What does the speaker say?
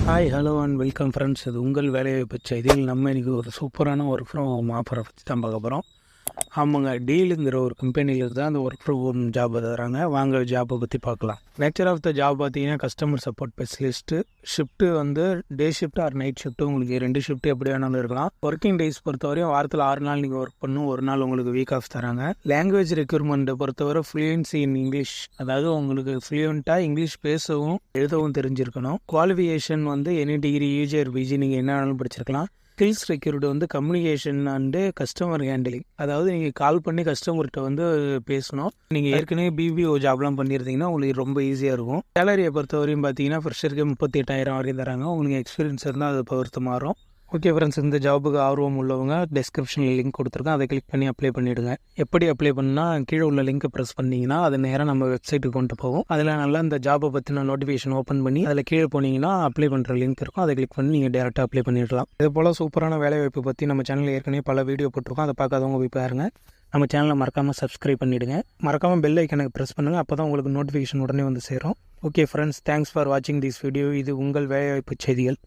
Hi hello and welcome friends. இது உங்கள் வேலைவாய்ப்பு செய்தியில் நம்ம இன்றைக்கி ஒரு சூப்பரான ஒர்க் ஃப்ரம் ஹோம் ஆஃபரை பற்றி தான் பார்க்க போகிறோம். ஆமாங்க, டீலுங்கிற ஒரு கம்பெனியில் தான் அந்த ஒர்க் ஃப்ரம் ஹோம் ஜாப் தராங்க. வாங்க ஜாப்பை பற்றி பார்க்கலாம். நேச்சர் ஆஃப் த ஜாப் பார்த்தீங்கன்னா கஸ்டமர் சப்போர்ட் ஸ்பெஷலிஸ்ட்டு. ஷிஃப்ட்டு வந்து day shift or night shift, உங்களுக்கு 2 ஷிஃப்ட் எப்படி வேணாலும் இருக்கலாம். ஒர்க்கிங் டேஸ் பொறுத்தவரையும் வாரத்தில் 6 நாள் நீங்கள் ஒர்க் பண்ணணும், ஒரு நாள் உங்களுக்கு வீக் ஆஃப் தராங்க. லாங்குவேஜ் ரெக்யூர்மெண்ட்டை பொறுத்தவரை ஃப்ளூயன்சி இன் இங்கிலீஷ், அதாவது உங்களுக்கு ஃப்ளூயண்ட்டாக இங்கிலீஷ் பேசவும் எழுதவும் தெரிஞ்சிருக்கணும். குவாலிஃபிகேஷன் வந்து any degree UG or PG நீங்கள் என்ன வேணாலும் படிச்சிருக்கலாம். ஸ்கில்ஸ் ரெக்யூர்டு வந்து கம்யூனிகேஷன் அண்டு கஸ்டமர் ஹேண்டிலிங், அதாவது நீங்கள் கால் பண்ணி கஸ்டமர்கிட்ட வந்து பேசணும். நீங்கள் ஏற்கனவே பிபிஓ ஜாப்லாம் பண்ணியிருந்தீங்கன்னா உங்களுக்கு ரொம்ப ஈஸியாக இருக்கும். சேலரியை பொறுத்தவரையும் பார்த்தீங்கன்னா ஃப்ரெஷருக்கு 38,000 வரையும் தராங்க. உங்களுக்கு எக்ஸ்பீரியன்ஸ் இருந்தால் அதை பொறுத்து மாறும். ஓகே ஃப்ரெண்ட்ஸ், இந்த ஜாபுக்கு ஆர்வம் உள்ளவங்க டிஸ்கிரிப்ஷனில் லிங்க் கொடுத்துருக்கேன், அதை கிளிக் பண்ணி அப்ளை பண்ணிவிடுங்க. எப்படி அப்ளை பண்ணால் கீழே உள்ள லிங்க்கை ப்ரெஸ் பண்ணிங்கன்னா அது நேராக நம்ம வெப்சைட்டுக்கு கொண்டு போகும். அதில் நல்லா இந்த ஜாபை பற்றின நோட்டிஃபிகேஷன் ஓப்பன் பண்ணி அதில் கீழே போனீங்கன்னா அப்ளை பண்ணுற லிங்க் இருக்கும், அதை கிளிக் பண்ணி நீங்கள் டேரெக்டாக அப்ளை பண்ணிடலாம். இது போல் சூப்பரான வேலைவாய்ப்பு பற்றி நம்ம சேனலில் ஏற்கனவே பல வீடியோ போட்டிருக்கோம், அதை பார்க்காதவங்க போய் பாருங்கள். நம்ம சேனலை மறக்காமல் சப்ஸ்கிரைப் பண்ணிவிடுங்க. மறக்காமல் பெல் ஐக்கனுக்கு ப்ரெஸ் பண்ணுங்கள், அப்போ தான் உங்களுக்கு நோட்டிஃபிகேஷன் உடனே வந்து சேரும். ஓகே ஃப்ரெண்ட்ஸ், தேங்க்ஸ் ஃபார் வாட்சிங் திஸ் வீடியோ. இது உங்கள் வேலைவாய்ப்பு செய்திகள்.